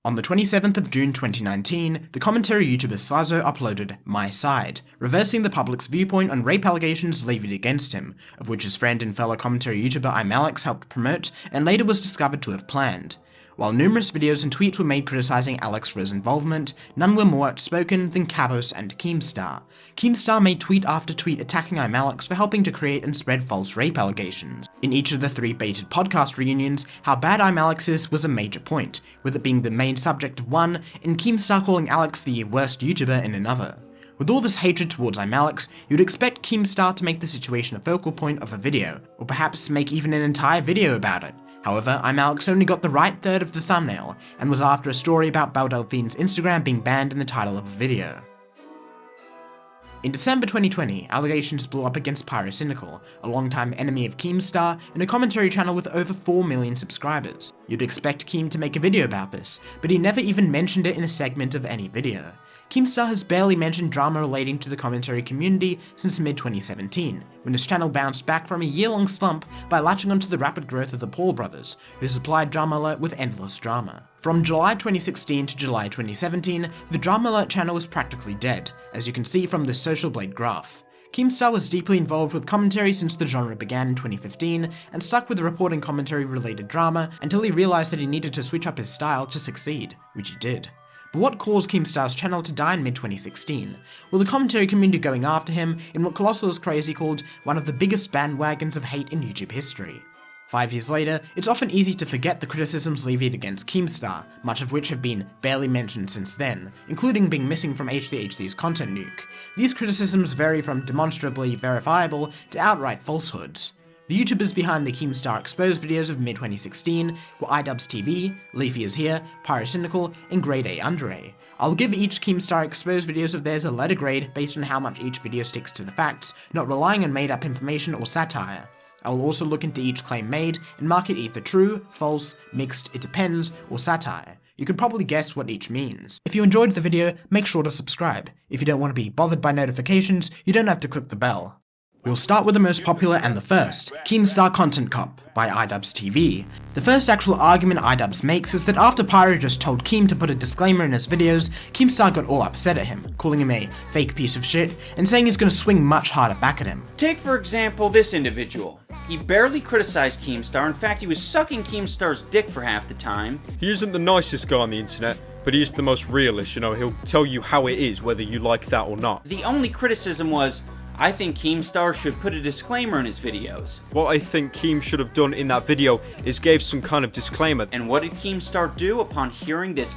On the 27th of June 2019, the commentary YouTuber Sazo uploaded My Side, reversing the public's viewpoint on rape allegations levied against him, of which his friend and fellow commentary YouTuber Alex helped promote and later was discovered to have planned. While numerous videos and tweets were made criticizing Alex for his involvement, none were more outspoken than Cabos and Keemstar. Keemstar made tweet after tweet attacking Alex for helping to create and spread false rape allegations. In each of the 3 baited podcast reunions, how bad Alex is was a major point, with it being the main subject of one, and Keemstar calling Alex the worst YouTuber in another. With all this hatred towards Alex, you'd expect Keemstar to make the situation a focal point of a video, or perhaps make even an entire video about it. However, Alex only got the right third of the thumbnail, and was after a story about Belle Delphine's Instagram being banned in the title of a video. In December 2020, allegations blew up against Pyrocynical, a longtime enemy of Keemstar and a commentary channel with over 4 million subscribers. You'd expect Keem to make a video about this, but he never even mentioned it in a segment of any video. Keemstar has barely mentioned drama relating to the commentary community since mid-2017, when his channel bounced back from a year-long slump by latching onto the rapid growth of the Paul brothers, who supplied Drama Alert with endless drama. From July 2016 to July 2017, the Drama Alert channel was practically dead, as you can see from this Social Blade graph. Keemstar was deeply involved with commentary since the genre began in 2015, and stuck with reporting commentary-related drama until he realized that he needed to switch up his style to succeed, which he did. But what caused Keemstar's channel to die in mid-2016? Well, the commentary community going after him in what Colossal is crazy called one of the biggest bandwagons of hate in YouTube history. 5 years later, it's often easy to forget the criticisms levied against Keemstar, much of which have been barely mentioned since then, including being missing from H3H3's content nuke. These criticisms vary from demonstrably verifiable to outright falsehoods. The YouTubers behind the Keemstar exposed videos of mid-2016 were iDubbbzTV, Leafy is Here, Pyrocynical, and Grade A Under A. I'll give each Keemstar exposed videos of theirs a letter grade based on how much each video sticks to the facts, not relying on made-up information or satire. I will also look into each claim made and mark it either true, false, mixed, it depends, or satire. You can probably guess what each means. If you enjoyed the video, make sure to subscribe. If you don't want to be bothered by notifications, you don't have to click the bell. We'll start with the most popular and the first, Keemstar Content Cop by iDubbbzTV. The first actual argument iDubbbz makes is that after Pyro just told Keem to put a disclaimer in his videos, Keemstar got all upset at him, calling him a fake piece of shit, and saying he's gonna swing much harder back at him. Take for example this individual. He barely criticized Keemstar, in fact he was sucking Keemstar's dick for half the time. He isn't the nicest guy on the internet, but he is the most realist, you know, he'll tell you how it is, whether you like that or not. The only criticism was, I think Keemstar should put a disclaimer in his videos. What I think Keem should have done in that video is gave some kind of disclaimer. And what did Keemstar do upon hearing this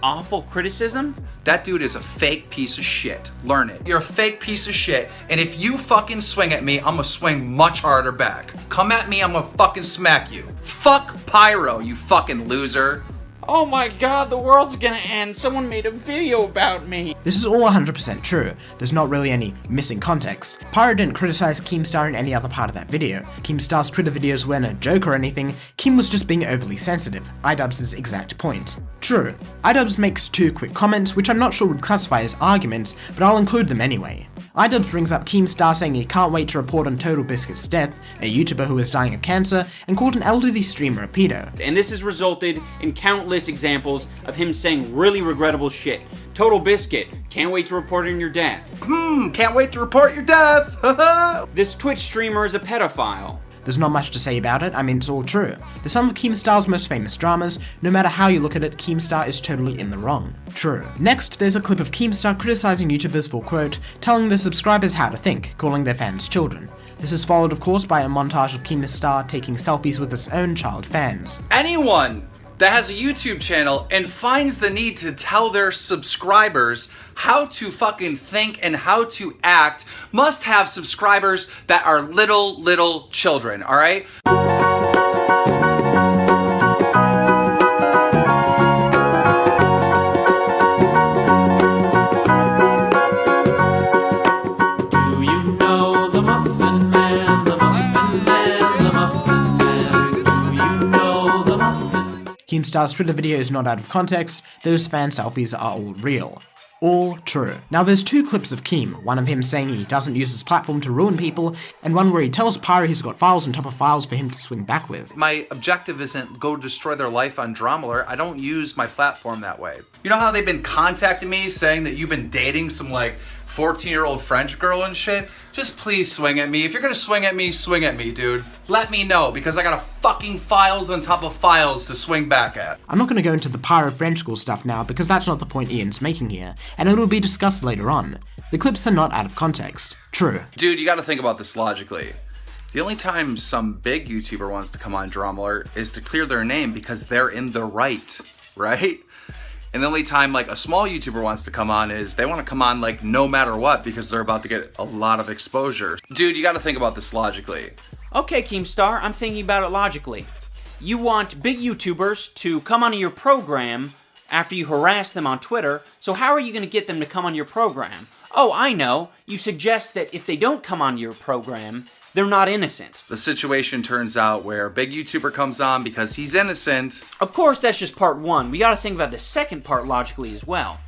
awful criticism? That dude is a fake piece of shit. Learn it. You're a fake piece of shit, and if you fucking swing at me, I'm gonna swing much harder back. Come at me, I'm gonna fucking smack you. Fuck Pyro, you fucking loser. Oh my god, the world's gonna end. Someone made a video about me. This is all 100% true. There's not really any missing context. Pyro didn't criticize Keemstar in any other part of that video. Keemstar's Twitter videos weren't a joke or anything. Keem was just being overly sensitive. iDubbbz's exact point. True. iDubbbz makes 2 quick comments, which I'm not sure would classify as arguments, but I'll include them anyway. iDubbbz brings up Keemstar saying he can't wait to report on Total Biscuit's death, a YouTuber who is dying of cancer, and called an elderly streamer a pedo. And this has resulted in countless examples of him saying really regrettable shit. Total Biscuit, can't wait to report on your death. Can't wait to report your death. This Twitch streamer is a pedophile. There's not much to say about it, I mean it's all true. They're some of Keemstar's most famous dramas, no matter how you look at it, Keemstar is totally in the wrong. True. Next, there's a clip of Keemstar criticizing YouTubers for, quote, telling their subscribers how to think, calling their fans children. This is followed of course by a montage of Keemstar taking selfies with his own child fans. Anyone that has a YouTube channel and finds the need to tell their subscribers how to fucking think and how to act must have subscribers that are little children, alright? Keemstar's Twitter video is not out of context, those fan selfies are all real. All true. Now there's two clips of Keem, one of him saying he doesn't use his platform to ruin people, and one where he tells Pyro he's got files on top of files for him to swing back with. My objective isn't go destroy their life on Dromler. I don't use my platform that way. You know how they've been contacting me saying that you've been dating some like 14-year-old French girl and shit? Just please swing at me. If you're gonna swing at me, dude. Let me know, because I got a fucking files on top of files to swing back at. I'm not going to go into the Pyro French school stuff now because that's not the point Ian's making here, and it will be discussed later on. The clips are not out of context. True. Dude, you gotta think about this logically. The only time some big YouTuber wants to come on Dromler is to clear their name because they're in the right? And the only time like a small YouTuber wants to come on is they want to come on like no matter what because they're about to get a lot of exposure. Dude, you gotta think about this logically. Okay, Keemstar, I'm thinking about it logically. You want big YouTubers to come onto your program after you harass them on Twitter, so how are you going to get them to come on your program? Oh, I know. You suggest that if they don't come on your program, they're not innocent. The situation turns out where a big YouTuber comes on because he's innocent. Of course, that's just part one. We gotta think about the second part logically as well.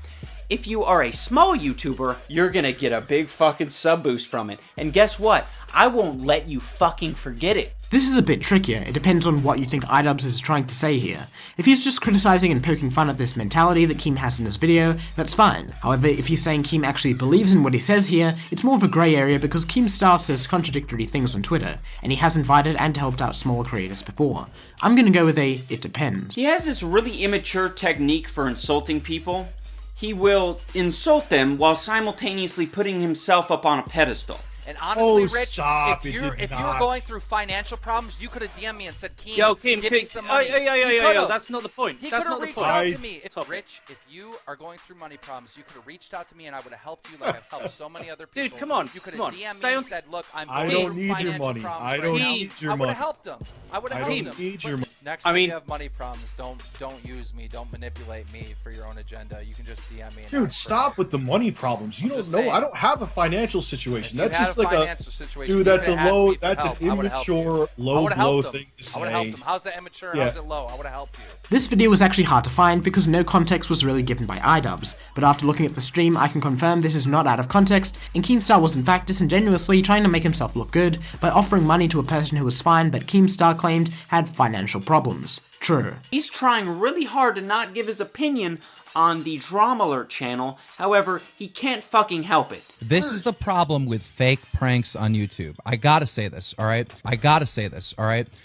If you are a small YouTuber, you're gonna get a big fucking sub boost from it. And guess what? I won't let you fucking forget it. This is a bit trickier, it depends on what you think iDubbbz is trying to say here. If he's just criticizing and poking fun at this mentality that Keem has in his video, that's fine. However, if he's saying Keem actually believes in what he says here, it's more of a grey area because Keemstar says contradictory things on Twitter, and he has invited and helped out smaller creators before. I'm gonna go with a it depends. He has this really immature technique for insulting people. He will insult them while simultaneously putting himself up on a pedestal. And honestly, Rich, stop, if you were going through financial problems, you could have DM'd me and said, Keem, Yo, Keem, give me some money. Yo, that's not the point. He That's could have not the reached point. out to me. Rich, if you are going through money problems, you could have reached out to me and I would have helped you like I've helped so many other people. Dude, come on. You could come have on. DM'd Stay me on. and said, look, I'm I going don't through need your financial money. problems I right don't now. need your I would money. have helped him. I would have I helped don't him. need your money. Next time you have money problems, don't use me. Don't manipulate me for your own agenda. You can just DM me. And Dude, ask for stop it. with the money problems. You I'm don't just know. saying. I don't have a financial situation. If you That's had just a like financial situation, dude. you That's a could have asked low. me for That's an help. I would've helped you. immature, I low would've blow helped him. thing to I would have helped say. him. How's that immature? Yeah. How's it low? I would have helped you. This video was actually hard to find because no context was really given by iDubbbz, but after looking at the stream I can confirm this is not out of context, and Keemstar was in fact disingenuously trying to make himself look good by offering money to a person who was fine but Keemstar claimed had financial problems. True. He's trying really hard to not give his opinion on the Dromler channel, however, he can't fucking help it. This is the problem with fake pranks on YouTube. I gotta say this, all right?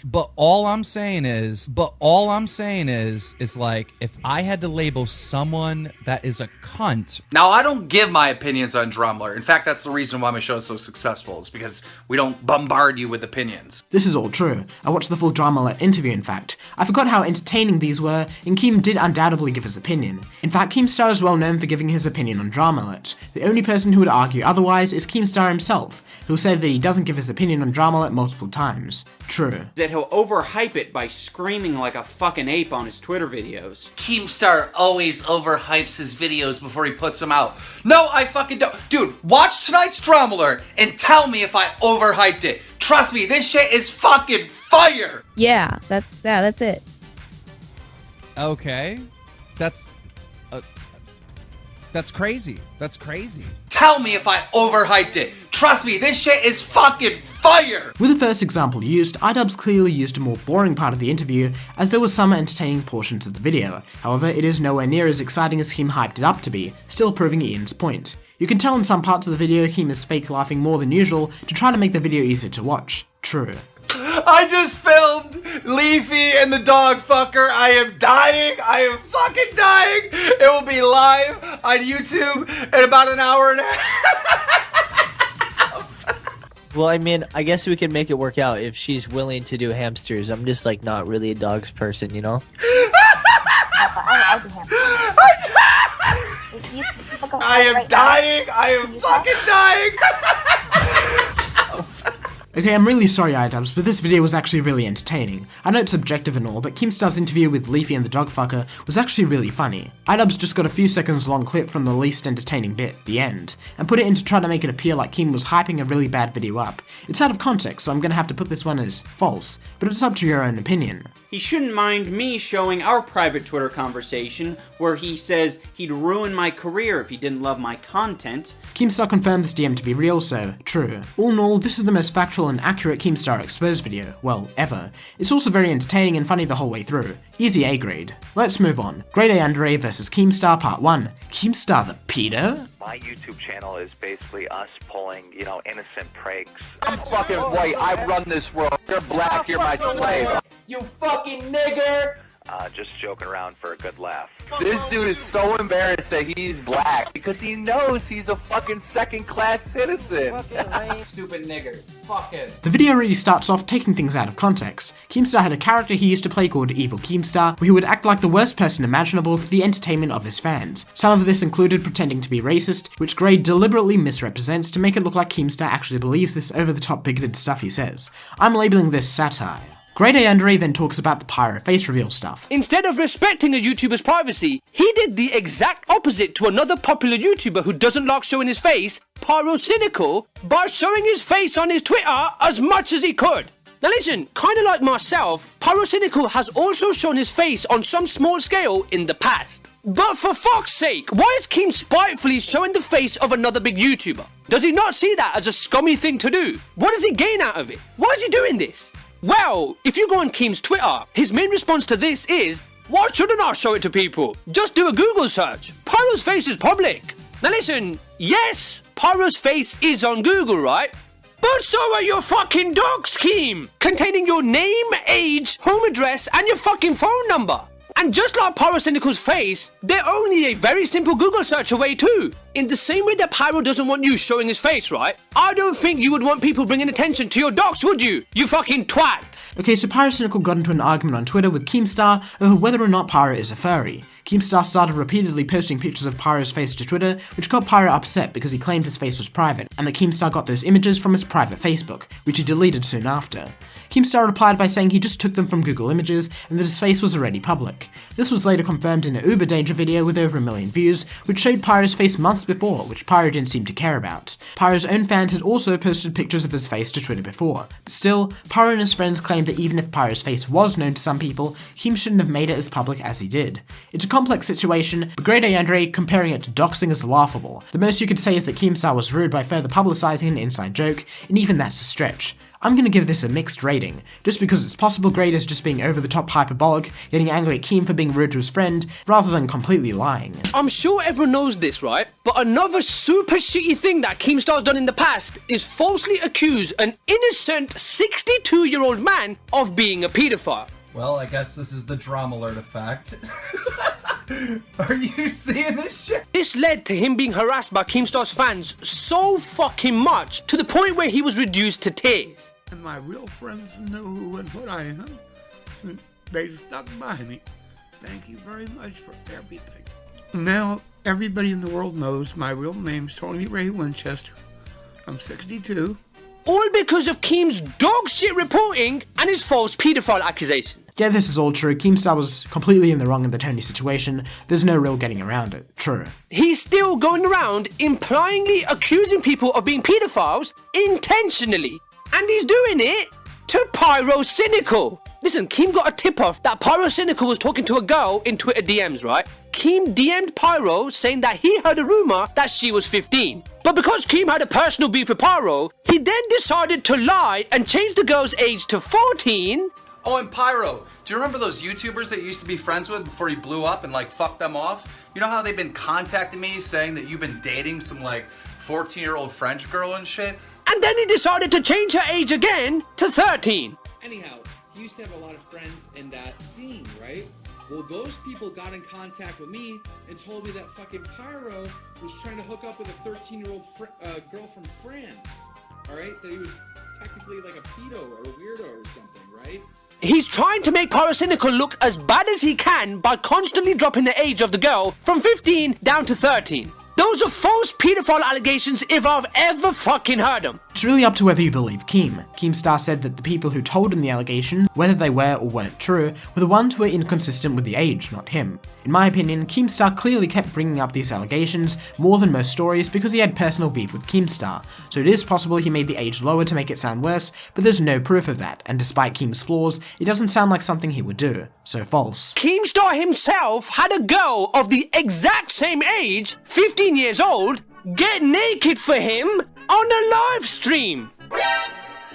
But all I'm saying is, like, if I had to label someone that is a cunt. Now, I don't give my opinions on Dromler. In fact, that's the reason why my show is so successful. It's because we don't bombard you with opinions. This is all true. I watched the full Dromler interview in fact. I forgot how entertaining these were, and Keem did undoubtedly give his opinion. In fact, Keemstar is well known for giving his opinion on Dromler. The only person who would argue otherwise is Keemstar himself, who said that he doesn't give his opinion on Dromler multiple times. True. That he'll overhype it by screaming like a fucking ape on his Twitter videos. Keemstar always overhypes his videos before he puts them out. No, I fucking don't. Dude, watch tonight's Dromler and tell me if I overhyped it. Trust me, this shit is fucking fire! Yeah, that's it. Okay, that's crazy. That's crazy. Tell me if I overhyped it. Trust me, this shit is fucking fire! With the first example used, iDubbbz clearly used a more boring part of the interview, as there were some entertaining portions of the video. However, it is nowhere near as exciting as Keem hyped it up to be, still proving Ian's point. You can tell in some parts of the video Keem is fake laughing more than usual to try to make the video easier to watch. True. I just filmed Leafy and the dog fucker. I am dying. I am fucking dying. It will be live on YouTube in about an hour and a half. Well, I mean, I guess we can make it work out if she's willing to do hamsters. I'm just like not really a dogs person, you know? I'll do hamsters. I am dying. I am fucking dying. Okay, I'm really sorry, iDubbbz, but this video was actually really entertaining. I know it's subjective and all, but Keemstar's interview with Leafy and the Dogfucker was actually really funny. iDubbbz just got a few seconds long clip from the least entertaining bit, the end, and put it in to try to make it appear like Keem was hyping a really bad video up. It's out of context, so I'm gonna have to put this one as false, but it's up to your own opinion. He shouldn't mind me showing our private Twitter conversation where he says he'd ruin my career if he didn't love my content. Keemstar confirmed this DM to be real, so true. All in all, this is the most factual and accurate Keemstar exposed video, well, ever. It's also very entertaining and funny the whole way through. Easy A grade. Let's move on. Grade A Andre vs Keemstar Part 1. Keemstar the pedo? My YouTube channel is basically us pulling, innocent pranks. I'm fucking white, I run this world. You're black, you're my slave. You fucking nigger! Just joking around for a good laugh. This dude is so embarrassed that he's black because he knows he's a fucking second-class citizen. Stupid nigger. Fuck him. The video really starts off taking things out of context. Keemstar had a character he used to play called Evil Keemstar, where he would act like the worst person imaginable for the entertainment of his fans. Some of this included pretending to be racist, which Gray deliberately misrepresents to make it look like Keemstar actually believes this over-the-top bigoted stuff he says. I'm labeling this satire. Grade A Andre then talks about the pyro face reveal stuff. Instead of respecting a YouTuber's privacy, he did the exact opposite to another popular YouTuber who doesn't like showing his face, Pyrocynical, by showing his face on his Twitter as much as he could. Now listen, kinda like myself, Pyrocynical has also shown his face on some small scale in the past. But for fuck's sake, why is Keem spitefully showing the face of another big YouTuber? Does he not see that as a scummy thing to do? What does he gain out of it? Why is he doing this? Well, if you go on Keem's Twitter, his main response to this is, why shouldn't I show it to people? Just do a Google search. Pyro's face is public. Now listen, yes, Pyro's face is on Google, right? But so are your fucking docs, Keem, containing your name, age, home address, and your fucking phone number. And just like Pyrocynical's face, they're only a very simple Google search away too. In the same way that Pyro doesn't want you showing his face, right? I don't think you would want people bringing attention to your docs, would you? You fucking twat. Okay, so Pyrocynical got into an argument on Twitter with Keemstar over whether or not Pyro is a furry. Keemstar started repeatedly posting pictures of Pyro's face to Twitter, which got Pyro upset because he claimed his face was private, and that Keemstar got those images from his private Facebook, which he deleted soon after. Keemstar replied by saying he just took them from Google Images and that his face was already public. This was later confirmed in an Uber Danger video with over 1 million views, which showed Pyro's face months before, which Pyro didn't seem to care about. Pyro's own fans had also posted pictures of his face to Twitter before. But still, Pyro and his friends claimed that even if Pyro's face was known to some people, Keem shouldn't have made it as public as he did. It's a complex situation, but Grade A Andre comparing it to doxing is laughable. The most you could say is that Keemstar was rude by further publicizing an inside joke, and even that's a stretch. I'm gonna give this a mixed rating, just because it's possible Grade is just being over the top hyperbolic, getting angry at Keem for being rude to his friend, rather than completely lying. I'm sure everyone knows this, right? But another super shitty thing that Keemstar's done in the past is falsely accuse an innocent 62-year-old man of being a pedophile. Well, I guess this is the drama alert effect. Are you seeing this shit? This led to him being harassed by Keemstar's fans so fucking much, to the point where he was reduced to tears. And my real friends knew who and what I am. They stuck by me. Thank you very much for everything. Now, everybody in the world knows my real name's Tony Ray Winchester. I'm 62. All because of Keem's dog shit reporting and his false pedophile accusation. Yeah, this is all true. Keemstar was completely in the wrong in the Tony situation. There's no real getting around it. True. He's still going around implyingly accusing people of being pedophiles intentionally. And he's doing it to Pyrocynical. Listen, Keem got a tip-off that Pyrocynical was talking to a girl in Twitter DMs, right? Keem DM'd Pyro saying that he heard a rumor that she was 15. But because Keem had a personal beef with Pyro, he then decided to lie and change the girl's age to 14. Oh, and Pyro, do you remember those YouTubers that you used to be friends with before you blew up and fucked them off? You know how they've been contacting me saying that you've been dating some 14-year-old French girl and shit? And then he decided to change her age again to 13. Anyhow, he used to have a lot of friends in that scene, right? Well, those people got in contact with me and told me that fucking Pyro was trying to hook up with a 13-year-old girl from France, alright? That he was technically like a pedo or a weirdo or something, right? He's trying to make Pyrocynical look as bad as he can by constantly dropping the age of the girl from 15 down to 13. Those are false pedophile allegations if I've ever fucking heard them. It's really up to whether you believe Keem. Keemstar said that the people who told him the allegation, whether they were or weren't true, were the ones who were inconsistent with the age, not him. In my opinion, Keemstar clearly kept bringing up these allegations more than most stories because he had personal beef with Keemstar, so it is possible he made the age lower to make it sound worse, but there's no proof of that, and despite Keem's flaws, it doesn't sound like something he would do, so false. Keemstar himself had a girl of the exact same age, 15 years old, get naked for him on a live stream.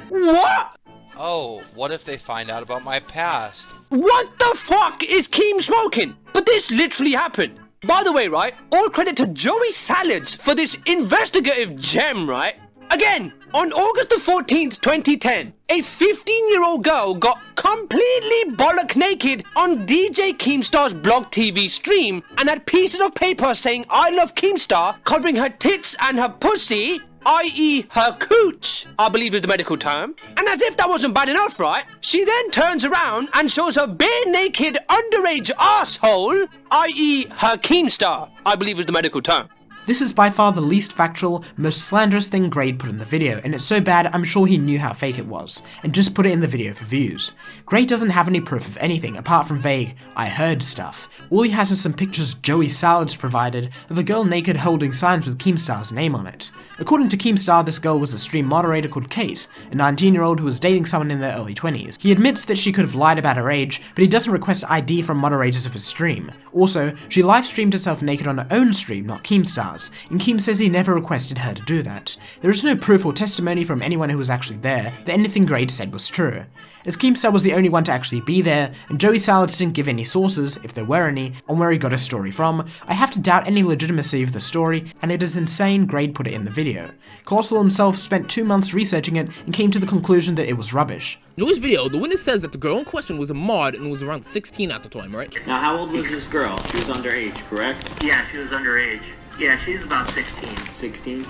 What? Oh, what if they find out about my past? What the fuck is Keem smoking? But this literally happened. By the way, right, all credit to Joey Salads for this investigative gem, right? Again, on August the 14th, 2010, a 15-year-old girl got completely bollock naked on DJ Keemstar's Blog TV stream and had pieces of paper saying I love Keemstar covering her tits and her pussy, i.e. her cooch, I believe is the medical term. And as if that wasn't bad enough, right? She then turns around and shows her bare naked underage asshole, i.e. her Keemstar, I believe is the medical term. This is by far the least factual, most slanderous thing Grade put in the video, and it's so bad I'm sure he knew how fake it was, and just put it in the video for views. Grade doesn't have any proof of anything apart from vague, I heard stuff. All he has is some pictures Joey Salads provided of a girl naked holding signs with Keemstar's name on it. According to Keemstar, this girl was a stream moderator called Kate, a 19-year-old who was dating someone in their early 20s. He admits that she could have lied about her age, but he doesn't request ID from moderators of his stream. Also, she live-streamed herself naked on her own stream, not Keemstar's, and Keem says he never requested her to do that. There is no proof or testimony from anyone who was actually there that anything Grade said was true. As Keemstar was the only one to actually be there, and Joey Salads didn't give any sources, if there were any, on where he got his story from, I have to doubt any legitimacy of the story, and it is insane Grade put it in the video. Colossal himself spent 2 months researching it and came to the conclusion that it was rubbish. In Joey's video, the witness says that the girl in question was a mod and was around 16 at the time, right? Now, how old was this girl? She was underage, correct? Yeah, she was underage. Yeah, she was about 16. 16?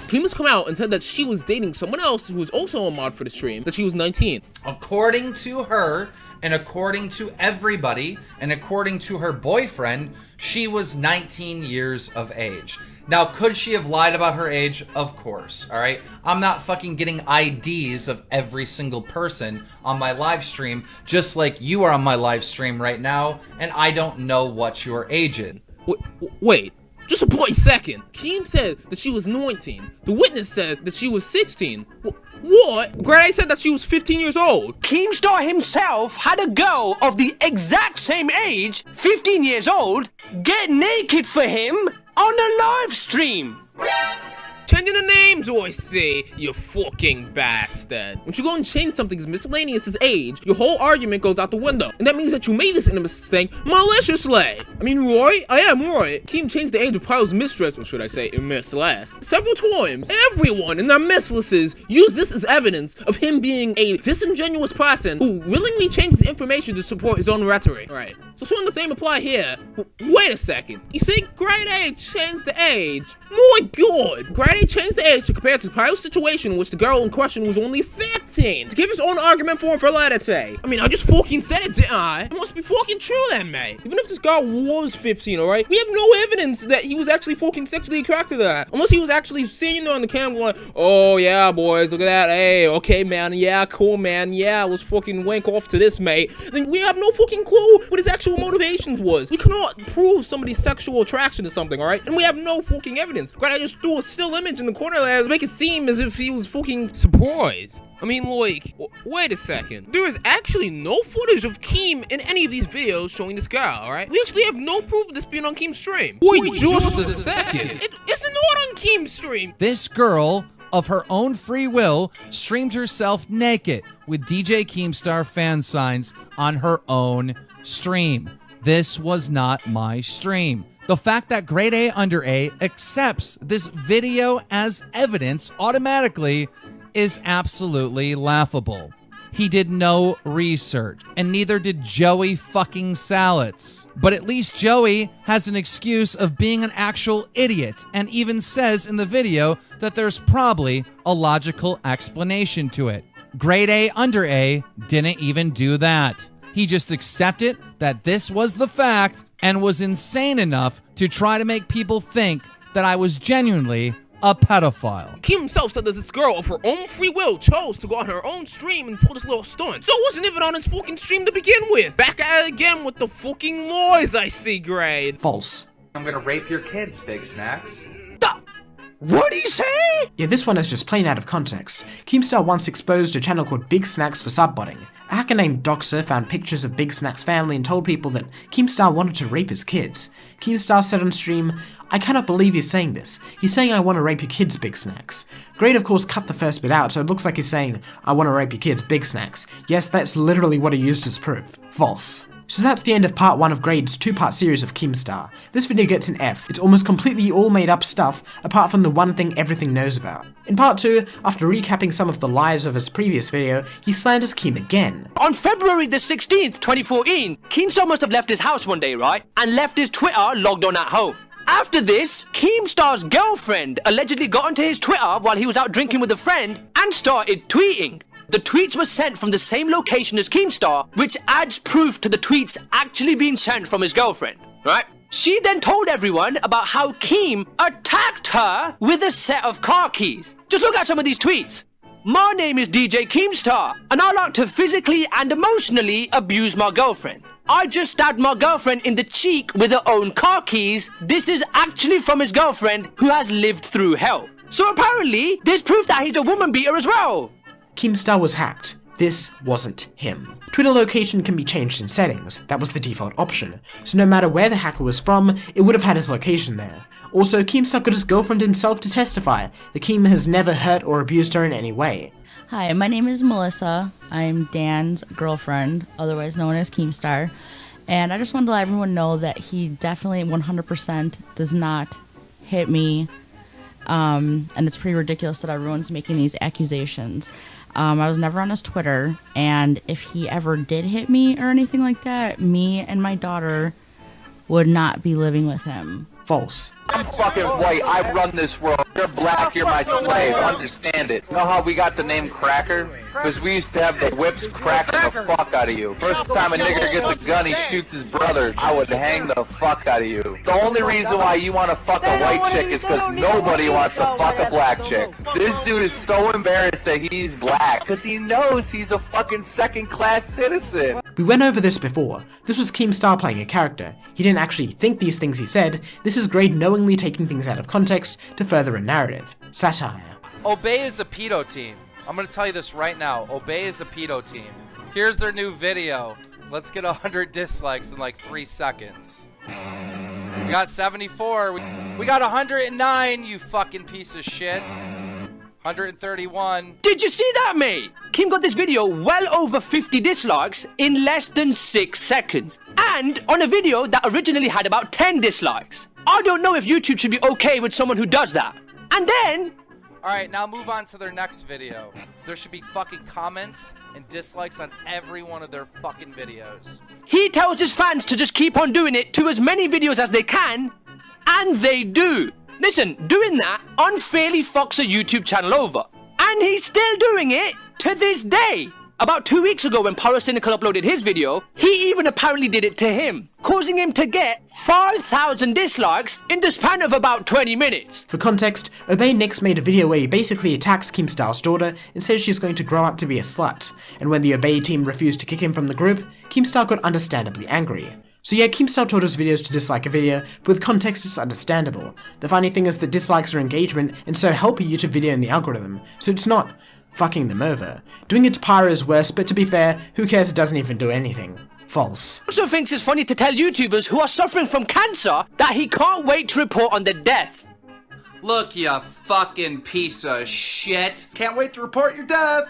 Keem has come out and said that she was dating someone else who was also a mod for the stream, that she was 19. According to her, and according to everybody, and according to her boyfriend, she was 19 years of age. Now, could she have lied about her age? Of course, all right? I'm not fucking getting IDs of every single person on my live stream, just like you are on my live stream right now, and I don't know what your age is. Wait. Just a brief second. Keem said that she was 19. The witness said that she was 16. What? Grade said that she was 15 years old. Keemstar himself had a girl of the exact same age, 15 years old, get naked for him on a live stream. Changing the names, I see, you fucking bastard. When you go and change something's miscellaneous as age, your whole argument goes out the window. And that means that you made this innocent thing maliciously. I mean, Roy? I am Roy. Keem changed the age of Pyro's mistress, or should I say, missless, several times. Everyone in their misslesses use this as evidence of him being a disingenuous person who willingly changes information to support his own rhetoric. Right. So shouldn't the same apply here? Wait a second. You think Grade A changed the age? My god! Grade A changed the age to compare to Pyro's situation in which the girl in question was only 15 to give his own argument for today. I mean, I just fucking said it, didn't I? It must be fucking true then, mate. Even if this girl was 15, alright? We have no evidence that he was actually fucking sexually attracted to her. Unless he was actually seeing her on the camera going, oh yeah, boys, look at that. Hey, okay, man. Yeah, cool, man. Yeah, let's fucking wank off to this, mate. Then we have no fucking clue what his actual motivations was. We cannot prove somebody's sexual attraction to something, alright? And we have no fucking evidence. Grad, I just threw a still image in the corner there to make it seem as if he was fucking surprised. I mean, like, wait a second. There is actually no footage of Keem in any of these videos showing this girl, alright? We actually have no proof of this being on Keem's stream. Wait just a second. It's not on Keem's stream. This girl, of her own free will, streamed herself naked with DJ Keemstar fan signs on her own stream. This was not my stream. The fact that Grade A under A accepts this video as evidence automatically is absolutely laughable. He did no research, and neither did Joey fucking Salads. But at least Joey has an excuse of being an actual idiot, and even says in the video that there's probably a logical explanation to it. Grade A under A didn't even do that. He just accepted that this was the fact and was insane enough to try to make people think that I was genuinely a pedophile. Keem himself said that this girl of her own free will chose to go on her own stream and pull this little stunt. So it wasn't even on his fucking stream to begin with. Back at it again with the fucking lies, I see, Grade. False. I'm gonna rape your kids, Big Snacks. What'd he say? Yeah, this one is just plain out of context. Keemstar once exposed a channel called Big Snacks for subbotting. A hacker named Doxer found pictures of Big Snacks' family and told people that Keemstar wanted to rape his kids. Keemstar said on stream, "I cannot believe he's saying this. He's saying I want to rape your kids, Big Snacks." Grade of course cut the first bit out, so it looks like he's saying, "I want to rape your kids, Big Snacks." Yes, that's literally what he used as proof. False. So that's the end of part 1 of Grade's 2-part series of Keemstar. This video gets an F. It's almost completely all made up stuff, apart from the one thing everything knows about. In part 2, after recapping some of the lies of his previous video, he slanders Keem again. On February the 16th, 2014, Keemstar must have left his house one day, right? And left his Twitter logged on at home. After this, Keemstar's girlfriend allegedly got onto his Twitter while he was out drinking with a friend and started tweeting. The tweets were sent from the same location as Keemstar, which adds proof to the tweets actually being sent from his girlfriend, right? She then told everyone about how Keem attacked her with a set of car keys. Just look at some of these tweets. "My name is DJ Keemstar, and I like to physically and emotionally abuse my girlfriend. I just stabbed my girlfriend in the cheek with her own car keys. This is actually from his girlfriend who has lived through hell." So apparently, there's proof that he's a woman beater as well. Keemstar was hacked. This wasn't him. Twitter location can be changed in settings. That was the default option. So no matter where the hacker was from, it would have had his location there. Also, Keemstar got his girlfriend himself to testify that Keem has never hurt or abused her in any way. Hi, my name is Melissa. I'm Dan's girlfriend, otherwise known as Keemstar. And I just wanted to let everyone know that he definitely 100% does not hit me. And it's pretty ridiculous that everyone's making these accusations. I was never on his Twitter, and if he ever did hit me or anything like that, me and my daughter would not be living with him. False. I'm fucking white. I run this world. You're black. You're my slave. Understand it. You know how we got the name Cracker? Because we used to have the whips cracking the fuck out of you. First time a nigger gets a gun, he shoots his brother. I would hang the fuck out of you. The only reason why you want to fuck a white chick is because nobody wants to fuck a black chick. This dude is so embarrassed that he's black because he knows he's a fucking second-class citizen. We went over this before. This was Keemstar playing a character. He didn't actually think these things he said. This is Grade knowingly taking things out of context to further a narrative. Satire. Obey is a pedo team. I'm gonna tell you this right now. Obey is a pedo team. Here's their new video. Let's get 100 dislikes in like 3 seconds. We got 74. We got 109, you fucking piece of shit. 131. Did you see that, mate? Keem got this video well over 50 dislikes in less than 6 seconds. And on a video that originally had about 10 dislikes. I don't know if YouTube should be okay with someone who does that. And then... Alright, now move on to their next video. There should be fucking comments and dislikes on every one of their fucking videos. He tells his fans to just keep on doing it to as many videos as they can. And they do. Listen, doing that unfairly fucks a YouTube channel over. And he's still doing it to this day. About 2 weeks ago when Pyrocynical uploaded his video, he even apparently did it to him, causing him to get 5,000 dislikes in the span of about 20 minutes. For context, Obey next made a video where he basically attacks Keemstar's daughter and says she's going to grow up to be a slut. And when the Obey team refused to kick him from the group, Keemstar got understandably angry. So yeah, Keemstar told his videos to dislike a video, but with context it's understandable. The funny thing is that dislikes are engagement and so help a YouTube video in the algorithm, so it's not fucking them over. Doing it to Pyro is worse, but to be fair, who cares, it doesn't even do anything. False. Also thinks it's funny to tell YouTubers who are suffering from cancer that he can't wait to report on their death. Look, you fucking piece of shit. Can't wait to report your death.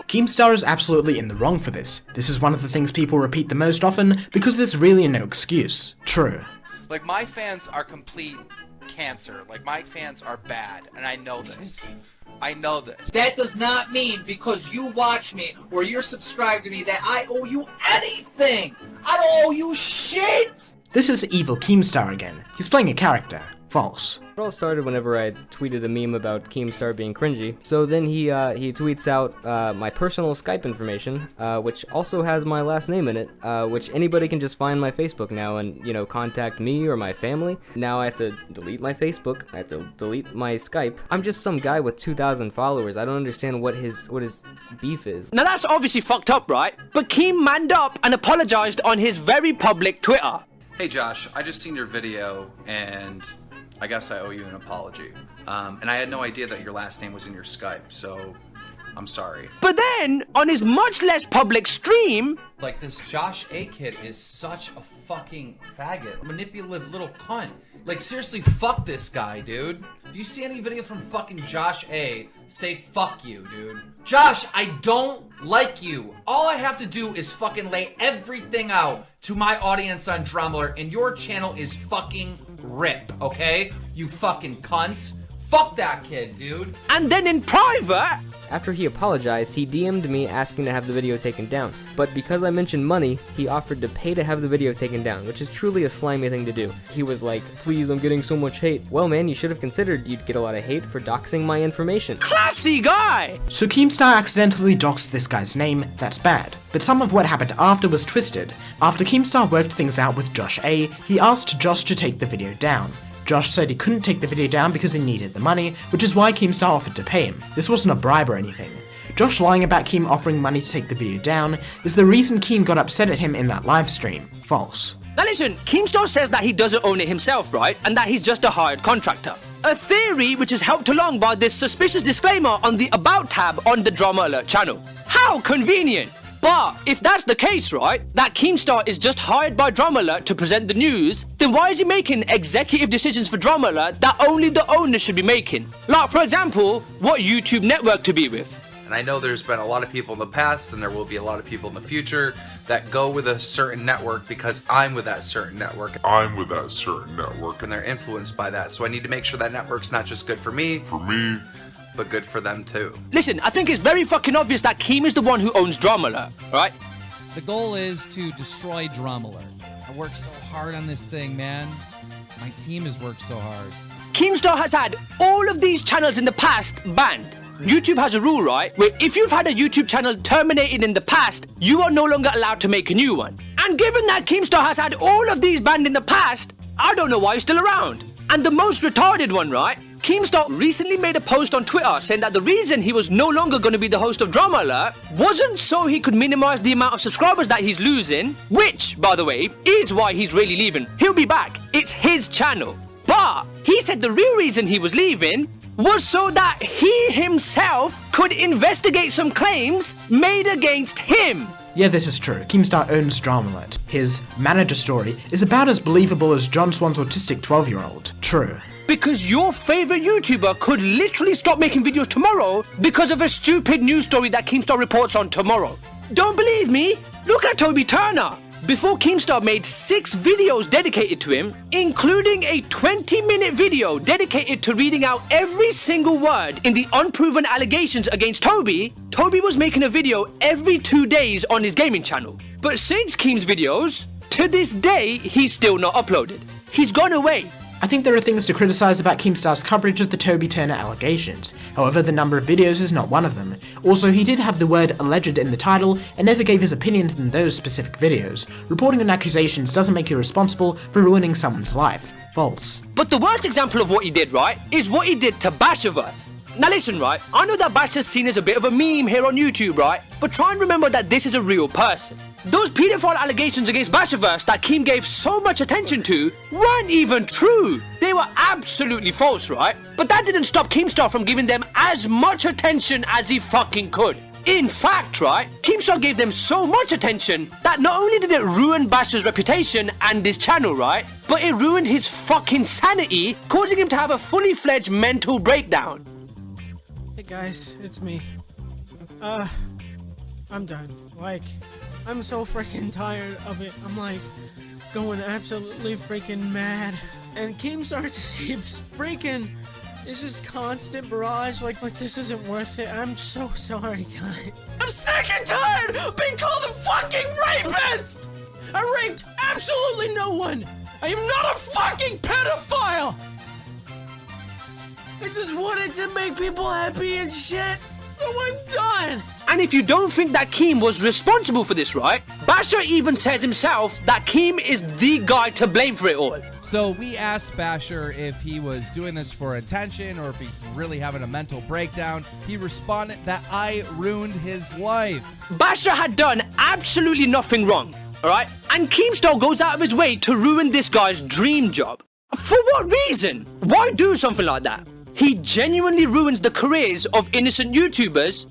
Keemstar is absolutely in the wrong for this. This is one of the things people repeat the most often because there's really no excuse. True. Like, my fans are complete cancer. Like, my fans are bad, and I know this. I know this. That does not mean because you watch me or you're subscribed to me that I owe you anything. I don't owe you shit. This is evil Keemstar again. He's playing a character. False. It all started whenever I tweeted a meme about Keemstar being cringy. So then he tweets out my personal Skype information, which also has my last name in it, which anybody can just find my Facebook now and, you know, contact me or my family. Now I have to delete my Facebook, I have to delete my Skype. I'm just some guy with 2,000 followers. I don't understand what his beef is. Now that's obviously fucked up, right? But Keem manned up and apologized on his very public Twitter. Hey Josh, I just seen your video and I guess I owe you an apology. And I had no idea that your last name was in your Skype, so I'm sorry. But then, on his much less public stream... Like, this Josh A kid is such a fucking faggot. Manipulative little cunt. Like, seriously, fuck this guy, dude. If you see any video from fucking Josh A, say fuck you, dude. Josh, I don't like you. All I have to do is fucking lay everything out to my audience on Drumler, and your channel is fucking rip, okay? You fucking cunts. Fuck that kid, dude. And then in private... After he apologized, he DM'd me asking to have the video taken down. But because I mentioned money, he offered to pay to have the video taken down, which is truly a slimy thing to do. He was like, please, I'm getting so much hate. Well, man, you should have considered you'd get a lot of hate for doxing my information. Classy guy! So Keemstar accidentally doxed this guy's name, that's bad. But some of what happened after was twisted. After Keemstar worked things out with Josh A, he asked Josh to take the video down. Josh said he couldn't take the video down because he needed the money, which is why Keemstar offered to pay him. This wasn't a bribe or anything. Josh lying about Keem offering money to take the video down is the reason Keem got upset at him in that live stream. False. Now listen, Keemstar says that he doesn't own it himself, right? And that he's just a hired contractor. A theory which is helped along by this suspicious disclaimer on the About tab on the Drama Alert channel. How convenient! But if that's the case, right, that Keemstar is just hired by Drama Alert to present the news, then why is he making executive decisions for Drama Alert that only the owner should be making? Like, for example, what YouTube network to be with? And I know there's been a lot of people in the past, and there will be a lot of people in the future that go with a certain network because I'm with that certain network. And they're influenced by that. So I need to make sure that network's not just good for me, but good for them too. Listen, I think it's very fucking obvious that Keem is the one who owns Drama Alert, right? The goal is to destroy Drama Alert. I worked so hard on this thing, man. My team has worked so hard. Keemstar has had all of these channels in the past banned. YouTube has a rule, right, where if you've had a YouTube channel terminated in the past, you are no longer allowed to make a new one. And given that Keemstar has had all of these banned in the past, I don't know why he's still around. And the most retarded one, right? Keemstar recently made a post on Twitter saying that the reason he was no longer going to be the host of Drama Alert wasn't so he could minimize the amount of subscribers that he's losing, which, by the way, is why he's really leaving. He'll be back. It's his channel. But he said the real reason he was leaving was so that he himself could investigate some claims made against him. Yeah, this is true. Keemstar owns Drama Alert. His manager story is about as believable as John Swan's autistic 12-year-old. True. Because your favorite YouTuber could literally stop making videos tomorrow because of a stupid news story that Keemstar reports on tomorrow. Don't believe me? Look at Toby Turner. Before Keemstar made 6 videos dedicated to him, including a 20-minute video dedicated to reading out every single word in the unproven allegations against Toby, Toby was making a video every 2 days on his gaming channel. But since Keem's videos, to this day, he's still not uploaded. He's gone away. I think there are things to criticize about Keemstar's coverage of the Toby Turner allegations. However, the number of videos is not one of them. Also, he did have the word alleged in the title and never gave his opinion in those specific videos. Reporting on accusations doesn't make you responsible for ruining someone's life. False. But the worst example of what he did, right, is what he did to Bashaverse. Now listen, right, I know that Bash is seen as a bit of a meme here on YouTube, right? But try and remember that this is a real person. Those paedophile allegations against Bashaverse that Keem gave so much attention to weren't even true. They were absolutely false, right? But that didn't stop Keemstar from giving them as much attention as he fucking could. In fact, right, Keemstar gave them so much attention that not only did it ruin Bash's reputation and his channel, right, but it ruined his fucking sanity, causing him to have a fully fledged mental breakdown. Hey guys, it's me. I'm done. Like, I'm so freaking tired of it. I'm like going absolutely freaking mad. And Keemstar just keeps freaking, it's just constant barrage. Like this isn't worth it. I'm so sorry, guys. I'm sick and tired of being called a fucking rapist! I raped absolutely no one! I am not a fucking pedophile! just wanted to make people happy and shit. So I'm done. And if you don't think that Keem was responsible for this, right? Basher even says himself that Keem is the guy to blame for it all. So we asked Basher if he was doing this for attention or if he's really having a mental breakdown. He responded that I ruined his life. Basher had done absolutely nothing wrong, alright? And Keemstar goes out of his way to ruin this guy's dream job. For what reason? Why do something like that? He genuinely ruins the careers of innocent YouTubers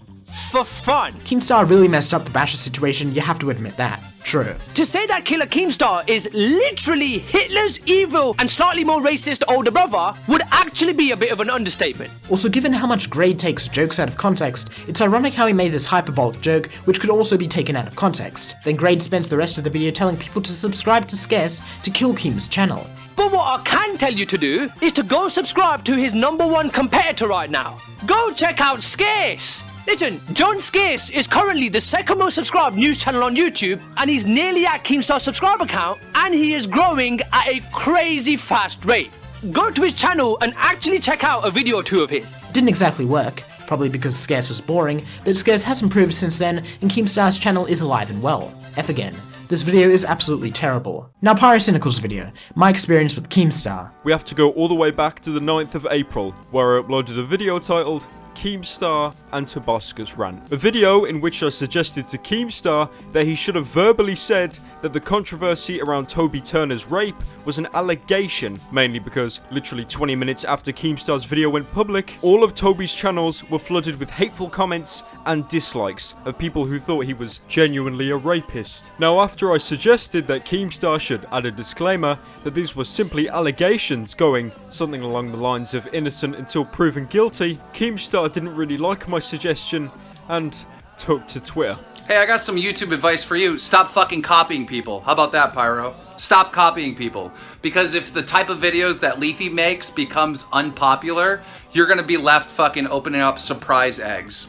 for fun. Keemstar really messed up the Basher situation, you have to admit that. True. To say that Killer Keemstar is literally Hitler's evil and slightly more racist older brother would actually be a bit of an understatement. Also, given how much Grade takes jokes out of context, it's ironic how he made this hyperbolic joke, which could also be taken out of context. Then Grade spends the rest of the video telling people to subscribe to Scarce to kill Keem's channel. But what I can tell you to do is to go subscribe to his #1 competitor right now. Go check out Scarce! Listen, John Scarce is currently the second most subscribed news channel on YouTube, and he's nearly at Keemstar's subscriber count, and he is growing at a crazy fast rate. Go to his channel and actually check out a video or two of his. It didn't exactly work, probably because Scarce was boring, but Scarce has improved since then, and Keemstar's channel is alive and well. F again. This video is absolutely terrible. Now Pyrocynical's video, my experience with Keemstar. We have to go all the way back to the 9th of April, where I uploaded a video titled Keemstar and Tobosca's Rant. A video in which I suggested to Keemstar that he should have verbally said that the controversy around Toby Turner's rape was an allegation, mainly because literally 20 minutes after Keemstar's video went public, all of Toby's channels were flooded with hateful comments and dislikes of people who thought he was genuinely a rapist. Now, after I suggested that Keemstar should add a disclaimer that these were simply allegations going something along the lines of innocent until proven guilty, Keemstar didn't really like my suggestion and took to Twitter. Hey, I got some YouTube advice for you. Stop fucking copying people. How about that, Pyro? Stop copying people. Because if the type of videos that Leafy makes becomes unpopular, you're gonna be left fucking opening up surprise eggs.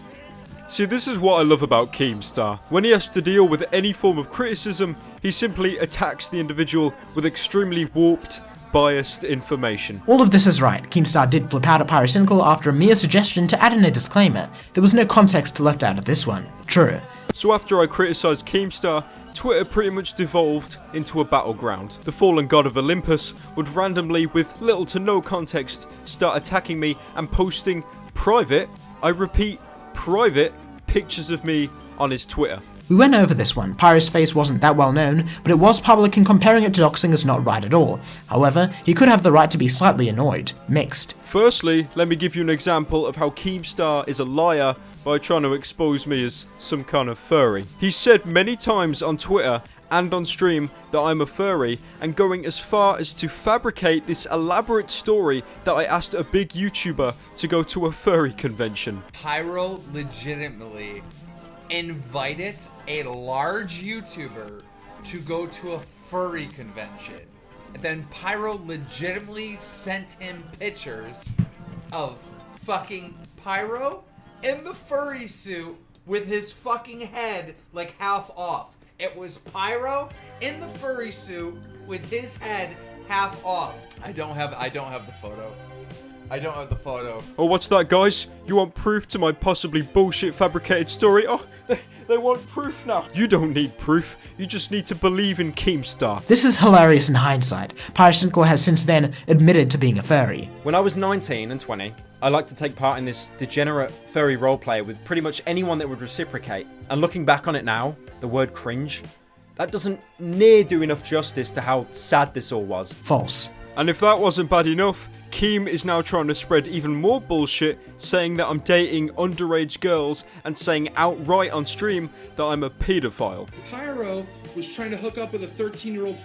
See, this is what I love about Keemstar. When he has to deal with any form of criticism, he simply attacks the individual with extremely warped, biased information. All of this is right. Keemstar did flip out at Pyrocynical after a mere suggestion to add in a disclaimer. There was no context left out of this one. True. So after I criticised Keemstar, Twitter pretty much devolved into a battleground. The fallen god of Olympus would randomly, with little to no context, start attacking me and posting private, I repeat, private, pictures of me on his Twitter. We went over this one. Pyro's face wasn't that well known, but it was public, and comparing it to doxing is not right at all. However, he could have the right to be slightly annoyed. Mixed. Firstly, let me give you an example of how Keemstar is a liar by trying to expose me as some kind of furry. He's said many times on Twitter and on stream that I'm a furry, and going as far as to fabricate this elaborate story that I asked a big YouTuber to go to a furry convention. Pyro legitimately invited a large YouTuber to go to a furry convention. And then Pyro legitimately sent him pictures of fucking Pyro in the furry suit with his fucking head like half off. It was Pyro in the furry suit with his head half off. I don't have the photo. I don't have the photo. Oh, what's that, guys? You want proof to my possibly bullshit fabricated story? Oh, they want proof now. You don't need proof. You just need to believe in Keemstar. This is hilarious in hindsight. Pyrocynical has since then admitted to being a furry. When I was 19 and 20, I liked to take part in this degenerate furry roleplay with pretty much anyone that would reciprocate. And looking back on it now, the word cringe, that doesn't near do enough justice to how sad this all was. False. And if that wasn't bad enough, Keem is now trying to spread even more bullshit, saying that I'm dating underage girls and saying outright on stream that I'm a pedophile. Pyro was trying to hook up with a 13-year-old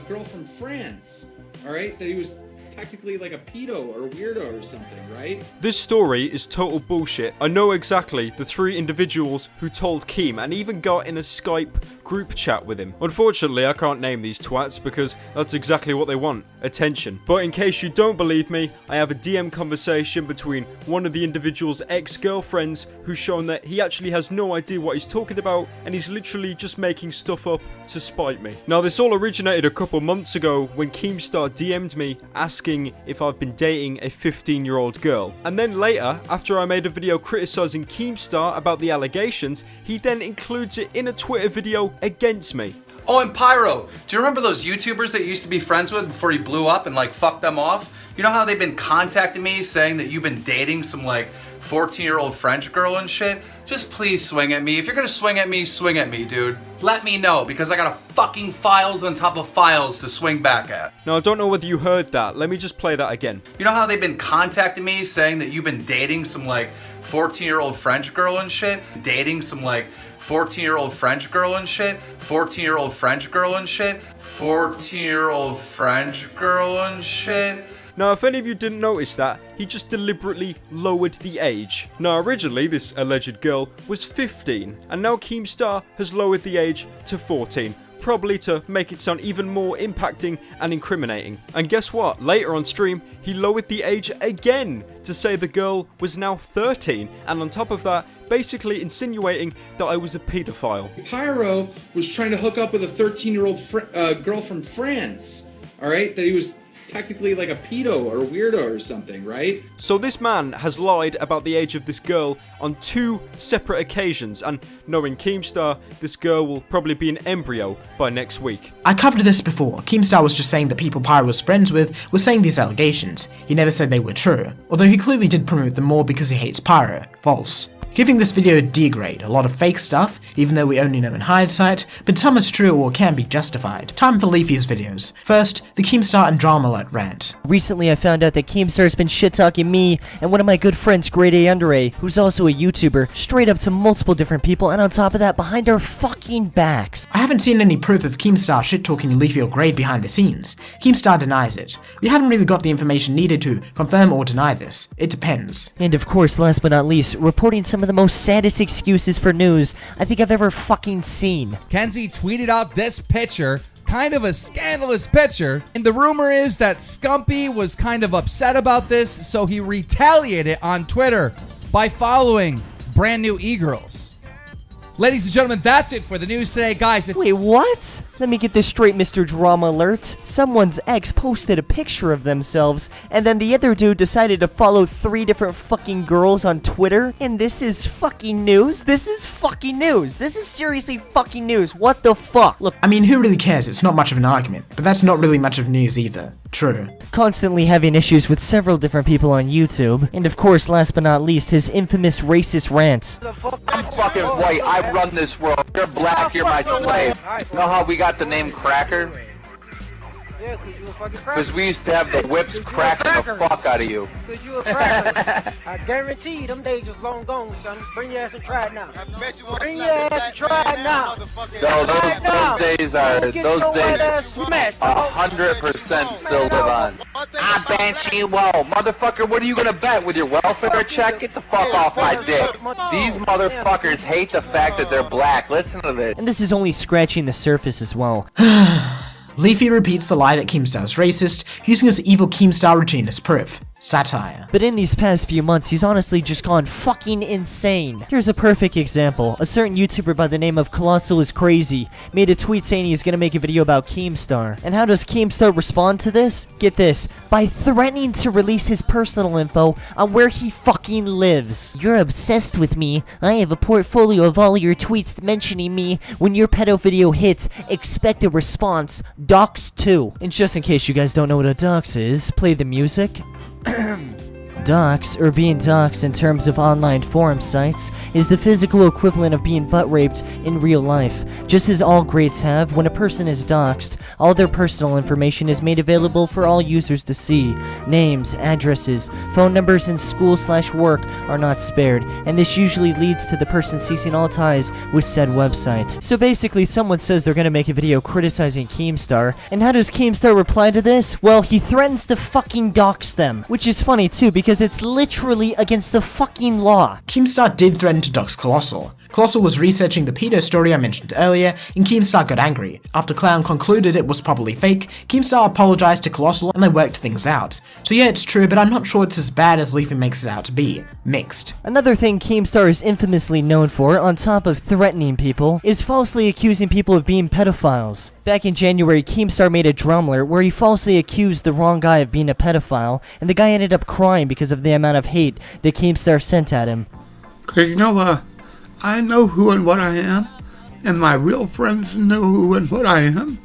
girl from France, alright? That he was technically like a pedo or a weirdo or something, right? This story is total bullshit. I know exactly the 3 individuals who told Keem and even got in a Skype group chat with him. Unfortunately, I can't name these twats because that's exactly what they want, attention. But in case you don't believe me, I have a DM conversation between one of the individual's ex-girlfriends who's shown that he actually has no idea what he's talking about and he's literally just making stuff up to spite me. Now, this all originated a couple months ago when Keemstar DM'd me asking asking if I've been dating a 15-year-old girl. And then later, after I made a video criticising Keemstar about the allegations, he then includes it in a Twitter video against me. Oh, and Pyro, do you remember those YouTubers that you used to be friends with before you blew up and like fucked them off? You know how they've been contacting me saying that you've been dating some like 14-year-old French girl and shit? Just please swing at me. If you're gonna swing at me, dude. Let me know, because I got a fucking files on top of files to swing back at. Now, I don't know whether you heard that. Let me just play that again. You know how they've been contacting me saying that you've been dating some like 14-year-old French girl and shit? Dating some like 14-year-old French girl and shit? 14-year-old French girl and shit? 14-year-old French girl and shit? Now, if any of you didn't notice that, he just deliberately lowered the age. Now, originally, this alleged girl was 15, and now Keemstar has lowered the age to 14. Probably to make it sound even more impacting and incriminating. And guess what? Later on stream, he lowered the age again to say the girl was now 13. And on top of that, basically insinuating that I was a pedophile. Pyro was trying to hook up with a 13-year-old girl from France, alright? That he was technically like a pedo or a weirdo or something, right? So this man has lied about the age of this girl on 2 separate occasions, and knowing Keemstar, this girl will probably be an embryo by next week. I covered this before. Keemstar was just saying that people Pyro was friends with were saying these allegations. He never said they were true, although he clearly did promote them more because he hates Pyro. False. Giving this video a D grade, a lot of fake stuff, even though we only know in hindsight, but some is true or can be justified. Time for Leafy's videos. First, the Keemstar and Drama Alert rant. Recently I found out that Keemstar has been shit-talking me and one of my good friends, Grade A Under A, who's also a YouTuber, straight up to multiple different people, and on top of that, behind our fucking backs. I haven't seen any proof of Keemstar shit-talking Leafy or Grade behind the scenes. Keemstar denies it. We haven't really got the information needed to confirm or deny this. It depends. And of course, last but not least, reporting some of the most saddest excuses for news I think I've ever fucking seen. Kenzie tweeted out this picture, kind of a scandalous picture, and the rumor is that Scumpy was kind of upset about this, so he retaliated on Twitter by following brand new e-girls. Ladies and gentlemen, that's it for the news today, guys. Wait, what? Let me get this straight, Mr. Drama Alert. Someone's ex posted a picture of themselves, and then the other dude decided to follow 3 different fucking girls on Twitter, and this is fucking news? This is fucking news. This is seriously fucking news. What the fuck? Look, I mean, who really cares? It's not much of an argument, but that's not really much of news either. True. Constantly having issues with several different people on YouTube, and of course, last but not least, his infamous racist rants. I'm fucking white, I run this world. You're black, you're my slave. Know how we got the name Cracker? Yeah, cause you a fucking cracker. Because we used to have the whips cracking the fuck out of you. Cause you a cracker. I guarantee you, them days is long gone, son. Bring your ass and try it now. Bring your ass and try it now. No, those days are, those days 100% still live on. I bet you won't. Motherfucker, what are you gonna bet? With your welfare check? Get the fuck off my dick. These motherfuckers hate the fact that they're black. Listen to this. And this is only scratching the surface as well. Leafy repeats the lie that Keemstar is racist, using his evil Keemstar routine as proof. Satire. But in these past few months, he's honestly just gone fucking insane. Here's a perfect example. A certain YouTuber by the name of Colossal is Crazy made a tweet saying he's gonna make a video about Keemstar. And how does Keemstar respond to this? Get this. By threatening to release his personal info on where he fucking lives. You're obsessed with me. I have a portfolio of all your tweets mentioning me. When your pedo video hits, expect a response. Dox 2. And just in case you guys don't know what a dox is, play the music. Dox, or being doxed in terms of online forum sites, is the physical equivalent of being butt raped in real life. Just as all grades have, when a person is doxed, all their personal information is made available for all users to see. Names, addresses, phone numbers, and school/work are not spared, and this usually leads to the person ceasing all ties with said website. So basically, someone says they're gonna make a video criticizing Keemstar, and how does Keemstar reply to this? Well, he threatens to fucking dox them, which is funny too, because it's literally against the fucking law. Keemstar did threaten to dox Colossal. Colossal was researching the pedo story I mentioned earlier, and Keemstar got angry. After Clown concluded it was probably fake, Keemstar apologized to Colossal and they worked things out. So yeah, it's true, but I'm not sure it's as bad as Leafy makes it out to be. Mixed. Another thing Keemstar is infamously known for, on top of threatening people, is falsely accusing people of being pedophiles. Back in January, Keemstar made a drumler where he falsely accused the wrong guy of being a pedophile, and the guy ended up crying because of the amount of hate that Keemstar sent at him. Cause you know, I know who and what I am, and my real friends know who and what I am,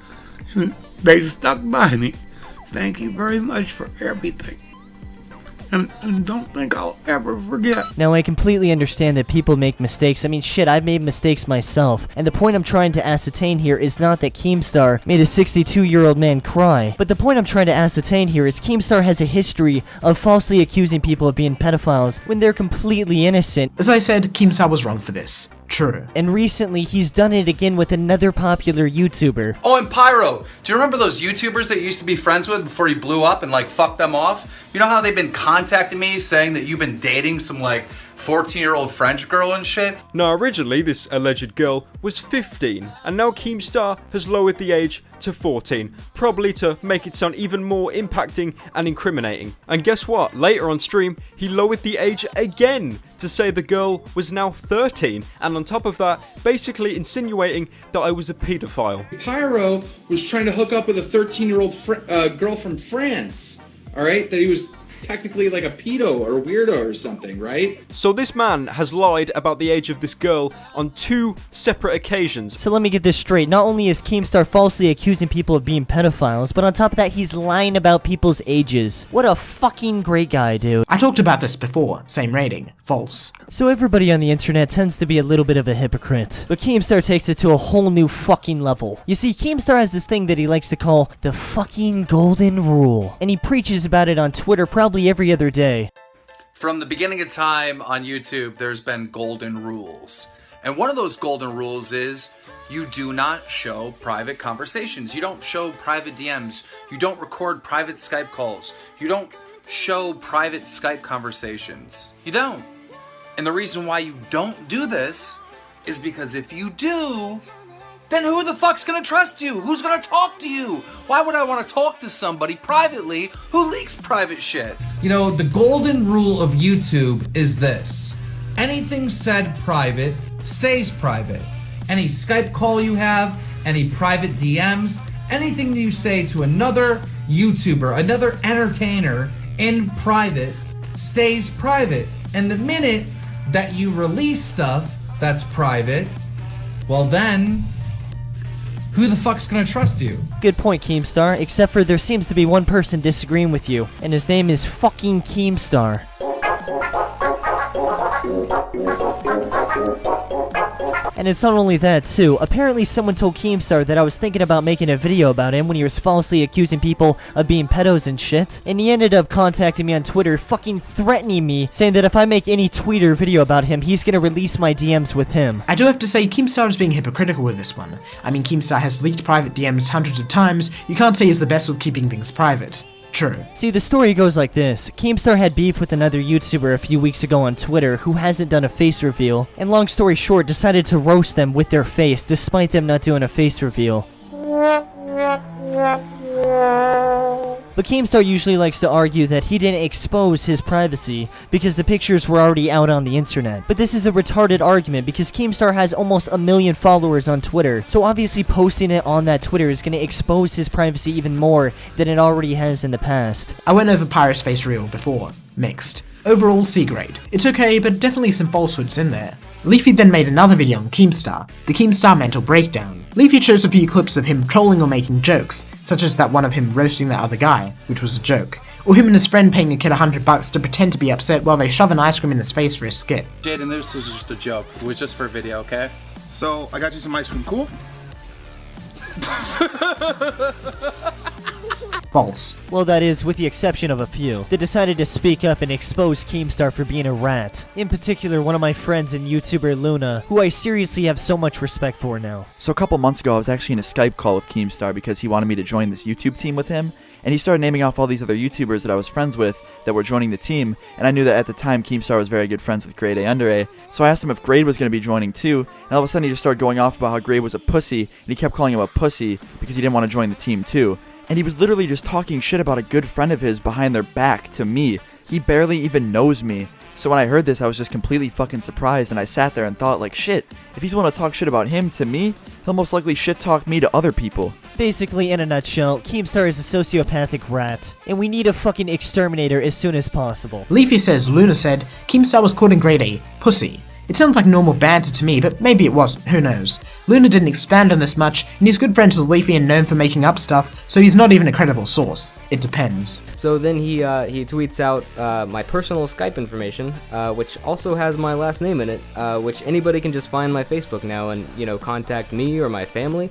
and they stuck by me. Thank you very much for everything. And don't think I'll ever forget. Now, I completely understand that people make mistakes. I mean, shit, I've made mistakes myself. And the point I'm trying to ascertain here is not that Keemstar made a 62-year-old man cry. But the point I'm trying to ascertain here is Keemstar has a history of falsely accusing people of being pedophiles when they're completely innocent. As I said, Keemstar was wrong for this. True. And recently, he's done it again with another popular YouTuber. Oh, and Pyro, do you remember those YouTubers that you used to be friends with before you blew up and like fucked them off? You know how they've been contacting me saying that you've been dating some like 14-year-old French girl and shit? Now, originally this alleged girl was 15, and now Keemstar has lowered the age to 14, probably to make it sound even more impacting and incriminating. And guess what? Later on stream, he lowered the age again to say the girl was now 13, and on top of that, basically insinuating that I was a pedophile. Pyro was trying to hook up with a 13-year-old girl from France. All right, that he was technically like a pedo or a weirdo or something, right? So this man has lied about the age of this girl on 2 separate occasions. So let me get this straight. Not only is Keemstar falsely accusing people of being pedophiles, but on top of that, he's lying about people's ages. What a fucking great guy, dude. I talked about this before. Same rating. False. So everybody on the internet tends to be a little bit of a hypocrite, but Keemstar takes it to a whole new fucking level. You see, Keemstar has this thing that he likes to call the fucking golden rule, and he preaches about it on Twitter probably every other day. From the beginning of time on YouTube, there's been golden rules. And one of those golden rules is you do not show private conversations. You don't show private DMs. You don't record private Skype calls. You don't show private Skype conversations. You don't. And the reason why you don't do this is because if you do, then who the fuck's gonna trust you? Who's gonna talk to you? Why would I want to talk to somebody privately who leaks private shit? You know, the golden rule of YouTube is this. Anything said private stays private. Any Skype call you have, any private DMs, anything you say to another YouTuber, another entertainer in private stays private. And the minute that you release stuff that's private, well then, who the fuck's gonna trust you? Good point, Keemstar, except for there seems to be one person disagreeing with you, and his name is fucking Keemstar. And it's not only that, too. Apparently someone told Keemstar that I was thinking about making a video about him when he was falsely accusing people of being pedos and shit. And he ended up contacting me on Twitter, fucking threatening me, saying that if I make any tweet or video about him, he's gonna release my DMs with him. I do have to say, Keemstar is being hypocritical with this one. I mean, Keemstar has leaked private DMs hundreds of times. You can't say he's the best with keeping things private. True. See, the story goes like this. Keemstar had beef with another YouTuber a few weeks ago on Twitter who hasn't done a face reveal, and long story short, decided to roast them with their face despite them not doing a face reveal. But Keemstar usually likes to argue that he didn't expose his privacy because the pictures were already out on the internet. But this is a retarded argument because Keemstar has almost 1 million followers on Twitter, so obviously posting it on that Twitter is going to expose his privacy even more than it already has in the past. I went over Pyro's face reel before. Mixed. Overall, C grade. It's okay, but definitely some falsehoods in there. Leafy then made another video on Keemstar, the Keemstar mental breakdown. Leafy chose a few clips of him trolling or making jokes, such as that one of him roasting that other guy, which was a joke, or him and his friend paying a kid $100 to pretend to be upset while they shove an ice cream in his face for a skit. Jaden, this was just a joke. It was just for a video, okay? So, I got you some ice cream, cool? False. Well, that is, with the exception of a few, that decided to speak up and expose Keemstar for being a rat. In particular, one of my friends and YouTuber Luna, who I seriously have so much respect for now. So a couple months ago, I was actually in a Skype call with Keemstar because he wanted me to join this YouTube team with him, and he started naming off all these other YouTubers that I was friends with that were joining the team, and I knew that at the time Keemstar was very good friends with Grade A Under A, so I asked him if Grade was going to be joining too, and all of a sudden he just started going off about how Grade was a pussy, and he kept calling him a pussy because he didn't want to join the team too. And he was literally just talking shit about a good friend of his behind their back to me. He barely even knows me. So when I heard this, I was just completely fucking surprised, and I sat there and thought, like, shit, if he's willing to talk shit about him to me, he'll most likely shit talk me to other people. Basically, in a nutshell, Keemstar is a sociopathic rat, and we need a fucking exterminator as soon as possible. Leafy says Luna said Keemstar was called in Grade A pussy. It sounds like normal banter to me, but maybe it wasn't, who knows. Luna didn't expand on this much, and he's good friends with Leafy and known for making up stuff, so he's not even a credible source. It depends. So then he tweets out my personal Skype information, which also has my last name in it, which anybody can just find my Facebook now and, you know, contact me or my family.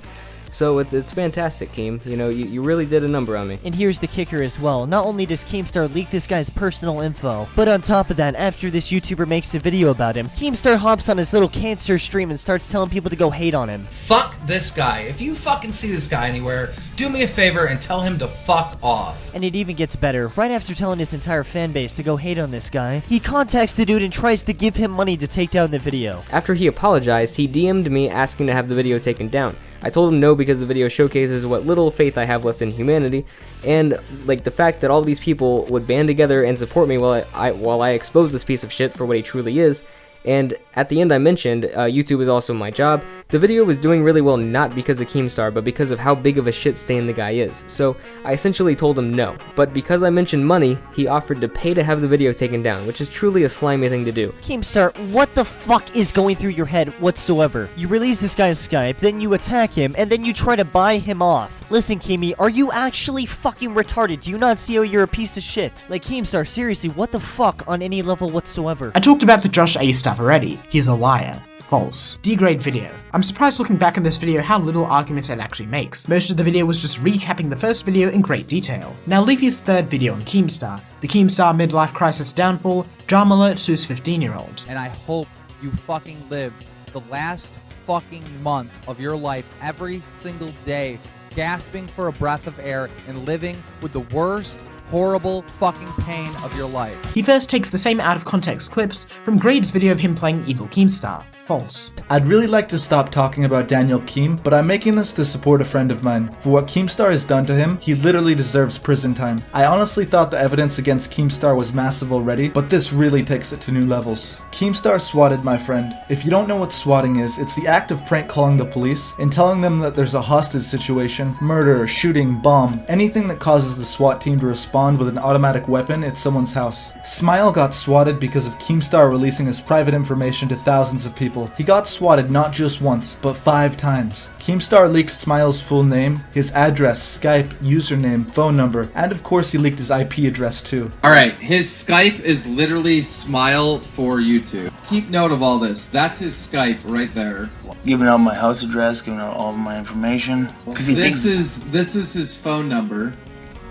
So it's fantastic, Keem. You know, you really did a number on me. And here's the kicker as well. Not only does Keemstar leak this guy's personal info, but on top of that, after this YouTuber makes a video about him, Keemstar hops on his little cancer stream and starts telling people to go hate on him. Fuck this guy. If you fucking see this guy anywhere, do me a favor and tell him to fuck off. And it even gets better. Right after telling his entire fan base to go hate on this guy, he contacts the dude and tries to give him money to take down the video. After he apologized, he DM'd me asking to have the video taken down. I told him no because the video showcases what little faith I have left in humanity, and like the fact that all these people would band together and support me while I expose this piece of shit for what he truly is. And at the end I mentioned, YouTube is also my job. The video was doing really well not because of Keemstar, but because of how big of a shit stain the guy is. So I essentially told him no, but because I mentioned money, he offered to pay to have the video taken down, which is truly a slimy thing to do. Keemstar, what the fuck is going through your head whatsoever? You release this guy's Skype, then you attack him, and then you try to buy him off. Listen, Keemy, are you actually fucking retarded? Do you not see how you're a piece of shit? Like, Keemstar, seriously, what the fuck on any level whatsoever? I talked about the Josh A stuff already. He's a liar. False. D-grade video. I'm surprised looking back on this video how little argument it actually makes. Most of the video was just recapping the first video in great detail. Now Leafy's third video on Keemstar. The Keemstar midlife crisis downfall, drama alert Sue's 15-year-old. And I hope you fucking live the last fucking month of your life every single day gasping for a breath of air and living with the worst horrible fucking pain of your life. He first takes the same out of context clips from Grade's video of him playing evil Keemstar. False. I'd really like to stop talking about Daniel Keem, but I'm making this to support a friend of mine. For what Keemstar has done to him, he literally deserves prison time. I honestly thought the evidence against Keemstar was massive already, but this really takes it to new levels. Keemstar swatted my friend. If you don't know what swatting is, it's the act of prank calling the police and telling them that there's a hostage situation, murder, shooting, bomb, anything that causes the SWAT team to respond with an automatic weapon at someone's house. Smile got swatted because of Keemstar releasing his private information to thousands of people. He got swatted not just once, but 5 times. Keemstar leaked Smile's full name, his address, Skype, username, phone number, and of course he leaked his IP address too. Alright, his Skype is literally Smile for YouTube. Keep note of all this. That's his Skype right there. Giving out my house address, giving out all of my information. Because This is his phone number.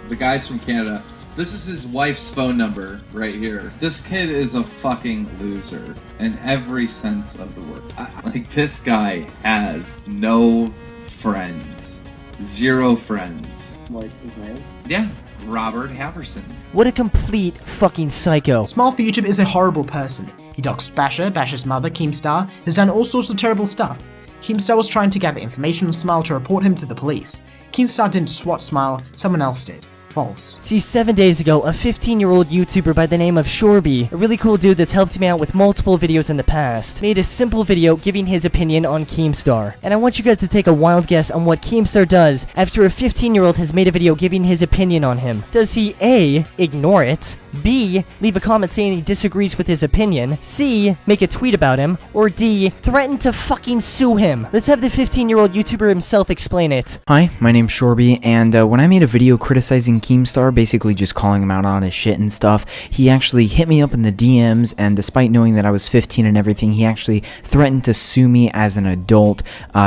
The guy's from Canada. This is his wife's phone number right here. This kid is a fucking loser in every sense of the word. Like, this guy has no friends. 0 friends. Like his name? Yeah, Robert Haverson. What a complete fucking psycho. Smile for YouTube is a horrible person. He doxed Basher, Basher's mother, Keemstar, has done all sorts of terrible stuff. Keemstar was trying to gather information on Smile to report him to the police. Keemstar didn't swat Smile, someone else did. False. See, 7 days ago, a 15-year-old YouTuber by the name of Shorby, a really cool dude that's helped me out with multiple videos in the past, made a simple video giving his opinion on Keemstar. And I want you guys to take a wild guess on what Keemstar does after a 15-year-old has made a video giving his opinion on him. Does he A, ignore it, B, leave a comment saying he disagrees with his opinion, C, make a tweet about him, or D, threaten to fucking sue him? Let's have the 15-year-old YouTuber himself explain it. Hi, my name's Shorby, and when I made a video criticizing Keemstar, basically just calling him out on his shit and stuff. He actually hit me up in the DMs, and despite knowing that I was 15 and everything, he actually threatened to sue me as an adult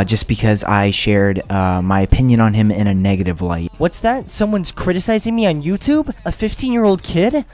just because I shared my opinion on him in a negative light. What's that? Someone's criticizing me on YouTube? A 15-year-old kid?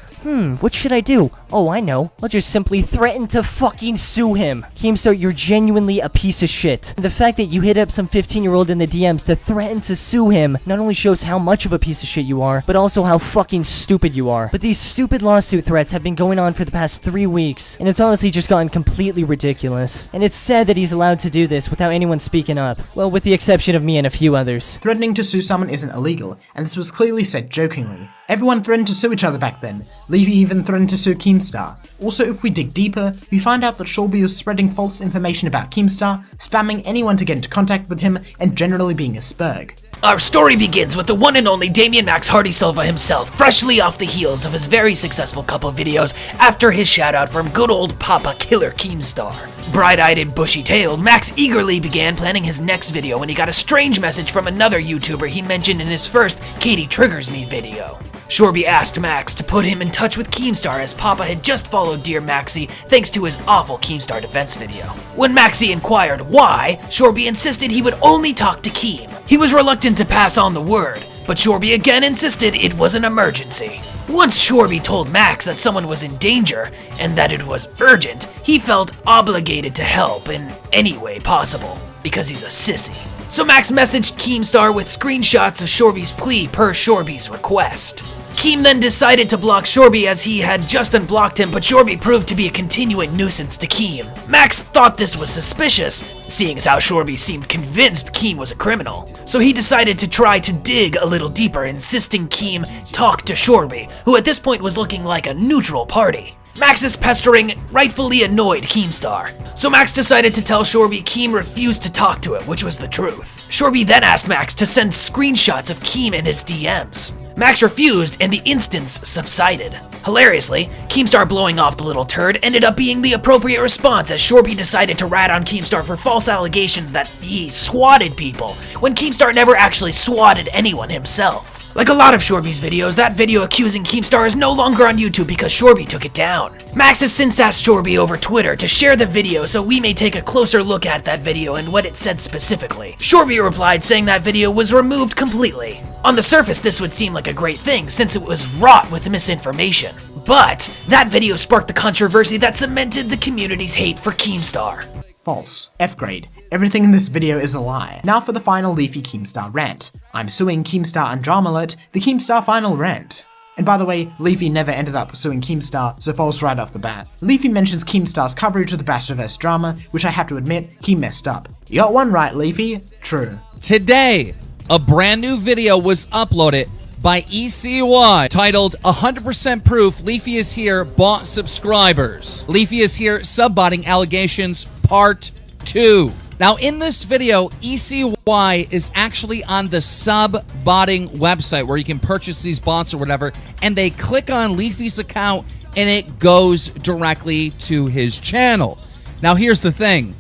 What should I do? Oh, I know. I'll just simply threaten to fucking sue him. Keemstar, you're genuinely a piece of shit. The fact that you hit up some 15-year-old in the DMs to threaten to sue him not only shows how much of a piece of shit you are, but also how fucking stupid you are. But these stupid lawsuit threats have been going on for the past 3 weeks, and it's honestly just gotten completely ridiculous. And it's sad that he's allowed to do this without anyone speaking up. Well, with the exception of me and a few others. Threatening to sue someone isn't illegal, and this was clearly said jokingly. Everyone threatened to sue each other back then. Leafy even threatened to sue Keemstar. Also, if we dig deeper, we find out that Shorby was spreading false information about Keemstar, spamming anyone to get into contact with him, and generally being a spurg. Our story begins with the one and only Damien Max Hardy Silva himself, freshly off the heels of his very successful couple videos after his shoutout from good old Papa Killer Keemstar. Bright-eyed and bushy-tailed, Max eagerly began planning his next video when he got a strange message from another YouTuber he mentioned in his first Katie Triggers Me video. Shorby asked Max to put him in touch with Keemstar as Papa had just followed Dear Maxie thanks to his awful Keemstar defense video. When Maxie inquired why, Shorby insisted he would only talk to Keem. He was reluctant to pass on the word, but Shorby again insisted it was an emergency. Once Shorby told Max that someone was in danger and that it was urgent, he felt obligated to help in any way possible, because he's a sissy. So Max messaged Keemstar with screenshots of Shorby's plea per Shorby's request. Keem then decided to block Shorby as he had just unblocked him, but Shorby proved to be a continuing nuisance to Keem. Max thought this was suspicious, seeing as how Shorby seemed convinced Keem was a criminal. So he decided to try to dig a little deeper, insisting Keem talk to Shorby, who at this point was looking like a neutral party. Max's pestering rightfully annoyed Keemstar, so Max decided to tell Shorby Keem refused to talk to him, which was the truth. Shorby then asked Max to send screenshots of Keem in his DMs. Max refused and the instance subsided. Hilariously, Keemstar blowing off the little turd ended up being the appropriate response as Shorby decided to rat on Keemstar for false allegations that he swatted people, when Keemstar never actually swatted anyone himself. Like a lot of Shorby's videos, that video accusing Keemstar is no longer on YouTube because Shorby took it down. Max has since asked Shorby over Twitter to share the video so we may take a closer look at that video and what it said specifically. Shorby replied saying that video was removed completely. On the surface, this would seem like a great thing since it was wrought with misinformation. But that video sparked the controversy that cemented the community's hate for Keemstar. False. F grade. Everything in this video is a lie. Now for the final Leafy Keemstar rant. I'm suing Keemstar and Dramalet, the Keemstar final rant. And by the way, Leafy never ended up suing Keemstar, so false right off the bat. Leafy mentions Keemstar's coverage of the Bashverse drama, which I have to admit, he messed up. You got one right, Leafy. True. Today, a brand new video was uploaded by ECY titled 100% Proof Leafy is Here Bought Subscribers. Leafy is Here Subbotting Allegations Part 2. Now in this video, ECY is actually on the sub-botting website where you can purchase these bots or whatever, and they click on Leafy's account and it goes directly to his channel. Now here's the thing.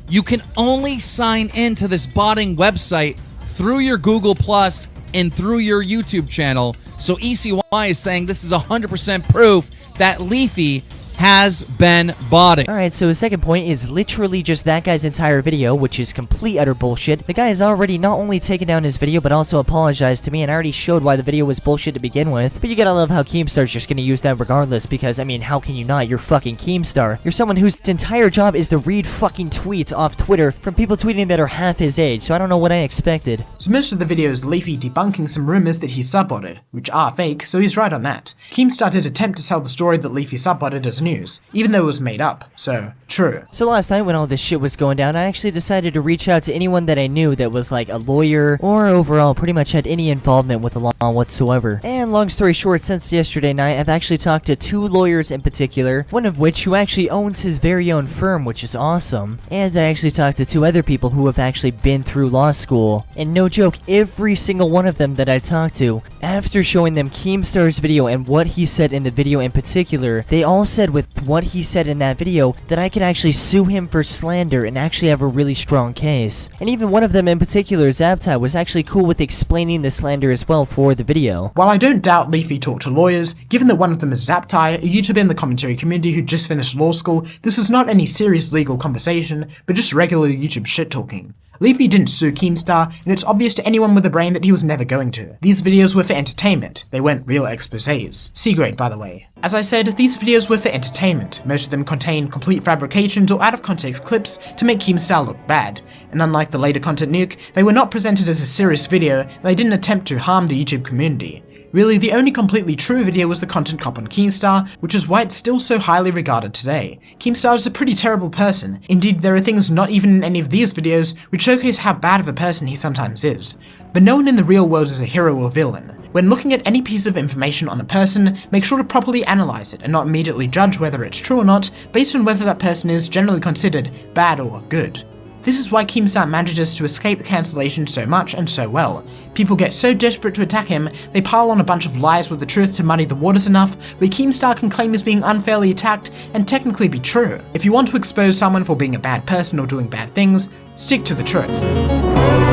You can only sign into this botting website through your Google Plus and through your YouTube channel. So ECY is saying this is 100% proof that Leafy has been botting. Alright, so his second point is literally just that guy's entire video, which is complete utter bullshit. The guy has already not only taken down his video, but also apologized to me and already showed why the video was bullshit to begin with. But you gotta love how Keemstar's just gonna use that regardless, because, I mean, how can you not? You're fucking Keemstar. You're someone whose entire job is to read fucking tweets off Twitter from people tweeting that are half his age, so I don't know what I expected. So most of the video is Leafy debunking some rumors that he subbotted, which are fake, so he's right on that. Keemstar did attempt to sell the story that Leafy subbotted as news, even though it was made up, so true. So last night when all this shit was going down, I actually decided to reach out to anyone that I knew that was like a lawyer or overall pretty much had any involvement with the law whatsoever. And long story short, since yesterday night, I've actually talked to 2 lawyers in particular, one of which who actually owns his very own firm, which is awesome. And I actually talked to 2 other people who have actually been through law school. And no joke, every single one of them that I talked to, after showing them Keemstar's video and what he said in the video in particular, they all said with what he said in that video that I could actually sue him for slander and actually have a really strong case. And even one of them in particular, Zaptai, was actually cool with explaining the slander as well for the video. While I don't doubt Leafy talked to lawyers, given that one of them is Zaptai, a YouTuber in the commentary community who just finished law school, this was not any serious legal conversation, but just regular YouTube shit talking. Leafy didn't sue Keemstar, and it's obvious to anyone with a brain that he was never going to. These videos were for entertainment, they weren't real exposés. C grade, by the way. As I said, these videos were for entertainment. Most of them contain complete fabrications or out of context clips to make Keemstar look bad, and unlike the later content nuke, they were not presented as a serious video, and they didn't attempt to harm the YouTube community. Really, the only completely true video was the content cop on Keemstar, which is why it's still so highly regarded today. Keemstar is a pretty terrible person. Indeed, there are things not even in any of these videos which showcase how bad of a person he sometimes is. But no one in the real world is a hero or villain. When looking at any piece of information on a person, make sure to properly analyze it and not immediately judge whether it's true or not based on whether that person is generally considered bad or good. This is why Keemstar manages to escape cancellation so much and so well. People get so desperate to attack him, they pile on a bunch of lies with the truth to muddy the waters enough, where Keemstar can claim he's being unfairly attacked and technically be true. If you want to expose someone for being a bad person or doing bad things, stick to the truth.